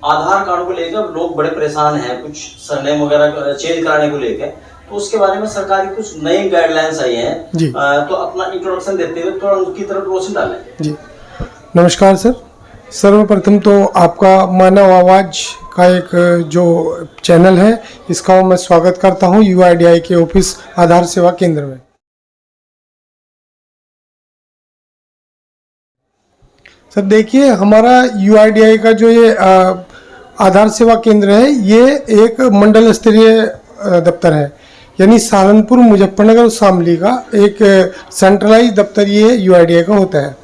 आधार card को लेकर लोग बड़े परेशान हैं, कुछ सरनेम वगैरह चेंज कराने को लेकर, तो उसके बारे में सरकार की कुछ नई गाइडलाइंस आई हैं जी। तो अपना इंट्रोडक्शन देते हुए थोड़ा उनकी तरफ रोशनी डालें जी। नमस्कार सर। सर्वप्रथम तो आपका मानव आवाज का एक जो चैनल है इसका मैं स्वागत करता हूं UIDAI के ऑफिस आधार सेवा केंद्र में। सर देखिए, हमारा UIDAI का जो ये आधार सेवा केंद्र है ये एक मंडल स्तरीय दफ्तर है, यानी सहारनपुर, मुजफ्फरनगर और शामली का एक सेंट्रलाइज दफ्तर ये UIDAI का होता है।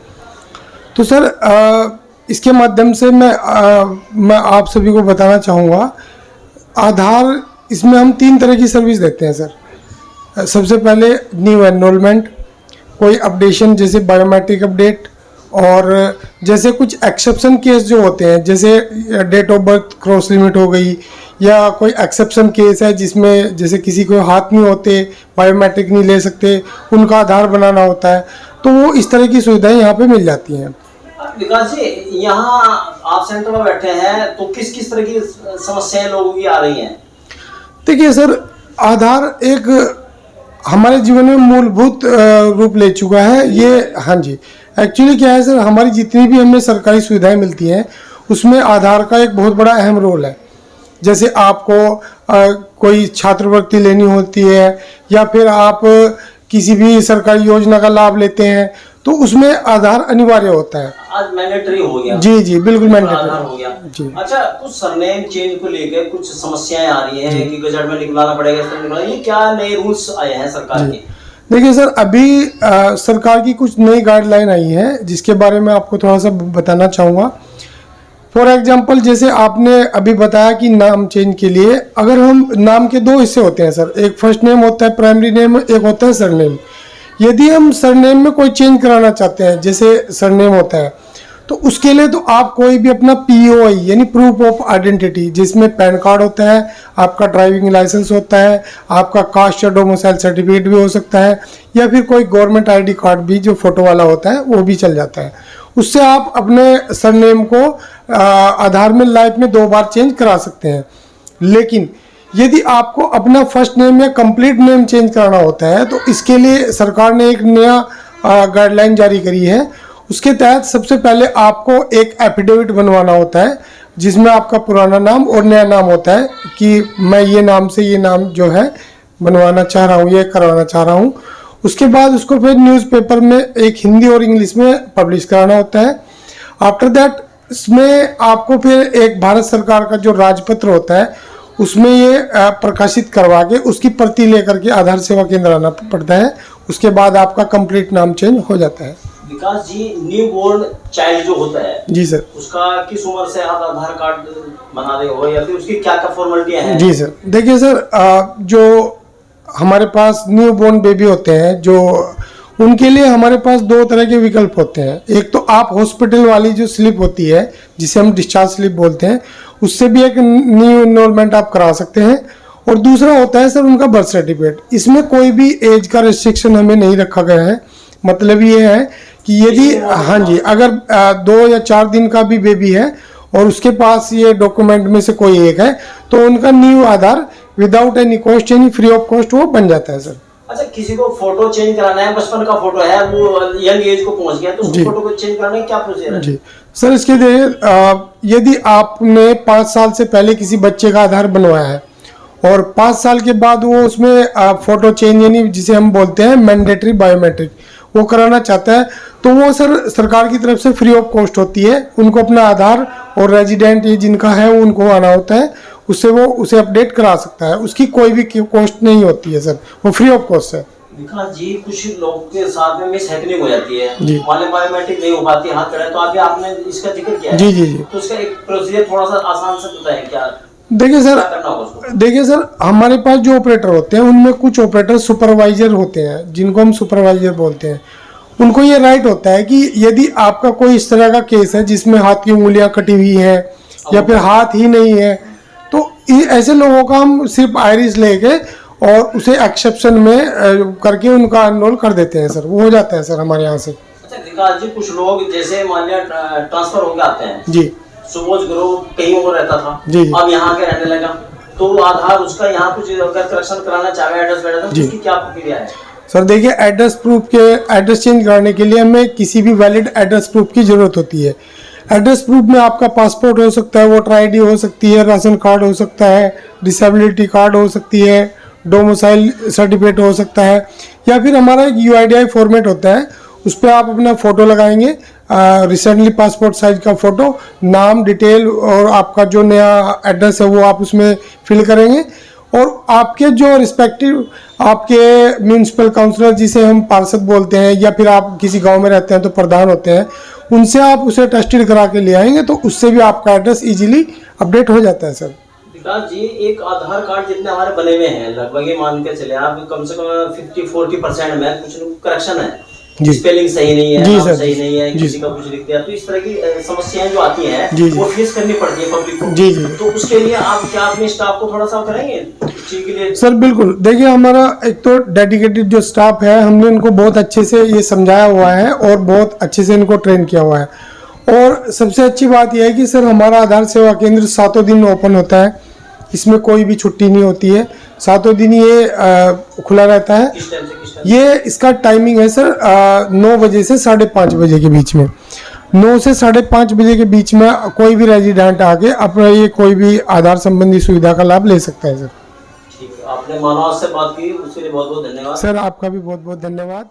तो सर इसके माध्यम से मैं आप सभी को बताना चाहूँगा, आधार इसमें हम 3 तरह की सर्विस देते हैं सर। सबसे पहले न्यू एनरोलमेंट, कोई अपडेशन जैसे बायोमेट्रिक अपडेट, और जैसे कुछ एक्सेप्शन केस जो होते हैं, जैसे date of birth cross limit हो गई, या कोई एक्सेप्शन केस है जिसमें जैसे किसी को हाथ नहीं होते, बायोमेट्रिक नहीं ले सकते, उनका आधार बनाना होता है, तो वो इस तरह की सुविधाएं यहाँ पे मिल जाती हैं। विकास जी, यहाँ आप सेंटर में बैठे हैं तो किस किस तरह की समस्याएं लोगों की आ रही हैं? देखिए सर, आधार एक हमारे जीवन में मूलभूत रूप ले चुका है ये। हाँ जी, एक्चुअली क्या है सर, हमारी जितनी भी हमें सरकारी सुविधाएं मिलती हैं उसमें आधार का एक बहुत बड़ा अहम रोल है। जैसे आपको कोई छात्रवृत्ति लेनी होती है, या फिर आप किसी भी सरकारी योजना का लाभ लेते हैं, तो उसमें आधार अनिवार्य होता है। आज मैंडेटरी हो गया। जी जी, बिल्कुल मैंडेटरी हो गया जी। अच्छा, कुछ सरनेम चेंज को लेकर कुछ समस्याएं आ रही हैं कि गजट में निकलाना पड़ेगा, इस तरह ये क्या नए रूल्स आए हैं सरकार के? देखिए सर, अभी सरकार की कुछ नई गाइडलाइन आई है जिसके बारे में आपको थोड़ा सा बताना चाहूँगा। फॉर एग्जाम्पल, जैसे आपने अभी बताया कि नाम चेंज के लिए, अगर हम नाम के 2 हिस्से होते हैं सर, एक फर्स्ट नेम होता है प्राइमरी नेम, एक होता है सरनेम। यदि हम सरनेम में कोई चेंज कराना चाहते हैं, जैसे सरनेम होता है, तो उसके लिए तो आप कोई भी अपना POI यानी प्रूफ ऑफ आइडेंटिटी, जिसमें पैन कार्ड होता है, आपका ड्राइविंग लाइसेंस होता है, आपका कास्ट या डोमिसाइल सर्टिफिकेट भी हो सकता है, या फिर कोई गवर्नमेंट ID कार्ड भी जो फोटो वाला होता है वो भी चल जाता है। उससे आप अपने सरनेम को आधार में लाइफ में 2 बार चेंज करा सकते हैं। लेकिन यदि आपको अपना फर्स्ट नेम या कंप्लीट नेम चेंज कराना होता है तो इसके लिए सरकार ने एक नया गाइडलाइन जारी करी है। उसके तहत सबसे पहले आपको एक एफिडेविट बनवाना होता है जिसमें आपका पुराना नाम और नया नाम होता है कि मैं ये नाम से ये नाम जो है बनवाना चाह रहा हूँ, ये करवाना चाह रहा हूँ। उसके बाद उसको फिर न्यूज़पेपर में एक हिंदी और इंग्लिश में पब्लिश कराना होता है। आफ्टर दैट इसमें आपको फिर एक भारत सरकार का जो राजपत्र होता है उसमें ये प्रकाशित करवा के उसकी प्रति लेकर के आधार सेवा केंद्र आना पड़ता है। उसके बाद आपका कंप्लीट नाम चेंज हो जाता है। विकास जी, न्यू बोर्न चाइल्ड जो होता है जी सर, उसका किस उम्र से आप आधार कार्ड बना रहे हो, या फिर उसकी क्या क्या फॉर्मेलिटियां हैं? जी सर, देखिए सर, जो हमारे पास न्यू बोर्न बेबी होते हैं, जो उनके लिए हमारे पास 2 तरह के विकल्प होते हैं। एक तो आप हॉस्पिटल वाली जो स्लिप होती है जिसे हम डिस्चार्ज स्लिप बोलते हैं, उससे भी एक न्यू एनरोलमेंट आप करा सकते हैं। और दूसरा होता है सर उनका बर्थ सर्टिफिकेट। इसमें कोई भी एज का रिस्ट्रिक्शन हमें नहीं रखा गया है। मतलब ये है कि यदि हाँ जी, अगर 2 या 4 दिन का भी बेबी है और उसके पास ये डॉक्यूमेंट में से कोई एक है तो उनका न्यू आधार विदाउट एनी कॉस्ट यानी फ्री ऑफ कॉस्ट वो बन जाता है सर। अच्छा, किसी को फोटो चेंज कराना है, बचपन का फोटो है, वो यंग एज को पहुंच गया, तो उस फोटो को चेंज कराने का क्या प्रोसीजर है? जी सर, इसके लिए यदि आपने 5 साल से पहले किसी बच्चे का आधार बनवाया है और 5 साल के बाद वो उसमें फोटो चेंज यानी जिसे हम बोलते हैं मैंडेटरी बायोमेट्रिक वो कराना चाहता है, तो वो सर सरकार की तरफ से फ्री ऑफ कॉस्ट होती है। उनको अपना आधार और रेजिडेंट ये जिनका है वो उनको आना होता है, उससे वो उसे अपडेट करा सकता है। उसकी कोई भी कॉस्ट नहीं होती है सर, वो फ्री ऑफ कॉस्ट है। विकास जी, कुछ लोगों के साथ में मिस हैपनिंग हो जाती है, वाले बायोमेट्रिक नहीं हो पाती, हाथ चढ़ाए, तो अभी आपने इसका जिक्र किया है। जी जी जी, तो उसका एक प्रोसीजर थोड़ा सा आसान से बताएं क्या? देखिए सर, हमारे पास जो ऑपरेटर होते हैं उनमें कुछ ऑपरेटर सुपरवाइजर होते हैं जिनको हम सुपरवाइजर बोलते हैं। उनको ये राइट होता है कि यदि आपका कोई इस तरह का केस है जिसमें हाथ की उंगलियां कटी हुई हैं या फिर हाथ ही नहीं है, तो ऐसे लोगों का हम सिर्फ आइरिस लेके और उसे एक्सेप्शन में करके उनका एनरोल कर देते हैं सर, वो हो जाता है सर हमारे यहाँ से। अच्छा विकास जी, कुछ लोग जैसे मान लिया ट्रांसफर होकर आते हैं जी, सुबोध ग्रोह कहीं और रहता था, जी, जी। अब यहाँ के रहने लगा, तो आधार उसका यहाँ कुछ अगर करेक्शन कराना चाहे एड्रेस वगैरह, तो उसकी क्या प्रक्रिया है? सर देखिए, एड्रेस चेंज करने के लिए हमें किसी भी वैलिड एड्रेस प्रूफ की जरूरत होती है। एड्रेस प्रूफ में आपका पासपोर्ट हो सकता है, वोटर आईडी हो सकती है, राशन कार्ड हो सकता है, डिसेबिलिटी कार्ड हो सकती है, डोमिसाइल सर्टिफिकेट हो सकता है, या फिर हमारा एक UIDI फॉर्मेट होता है, उस पर आप अपना फ़ोटो लगाएंगे, रिसेंटली पासपोर्ट साइज का फ़ोटो, नाम डिटेल और आपका जो नया एड्रेस है वो आप उसमें फिल करेंगे, और आपके जो रिस्पेक्टिव आपके म्यूनसिपल काउंसलर, जिसे हम पार्षद बोलते हैं, या फिर आप किसी गांव में रहते हैं तो प्रधान होते हैं, उनसे आप उसे टेस्टेड करा के ले आएंगे, तो उससे भी आपका एड्रेस इजीली अपडेट हो जाता है सर। विकास जी, एक आधार कार्ड जितने हमारे बने हुए हैं, लगभग ये मान के चले आप कम से कम 50-40% में कुछ करेक्शन है, स्पेलिंग सही नहीं है, नाम सही नहीं है, किसी का कुछ लिख दिया, तो इस तरह की समस्याएं जो आती हैं वो फेस करनी पड़ती है पब्लिक को। जी जी। तो उसके लिए आप क्या अपने स्टाफ को थोड़ा सा करेंगे चीज के लिए? सर बिल्कुल, देखिए हमारा एक तो डेडिकेटेड जो स्टाफ है, हमने इनको बहुत अच्छे से ये समझाया हुआ है और बहुत अच्छे से इनको ट्रेन किया हुआ है। और सबसे अच्छी बात यह है कि सर हमारा आधार सेवा केंद्र 7 दिन ओपन होता है, इसमें कोई भी छुट्टी नहीं होती है, 7 दिन ये खुला रहता है। किस टाइम से किस टाइम? ये इसका टाइमिंग है सर 9 बजे से 5:30 बजे के बीच में। 9 से 5:30 बजे के बीच में कोई भी रेजिडेंट आके अपना ये कोई भी आधार संबंधी सुविधा का लाभ ले सकता है सर। ठीक है, आपने मानव से बात की, उसके लिए बहुत बहुत धन्यवाद सर। आपका भी बहुत बहुत धन्यवाद।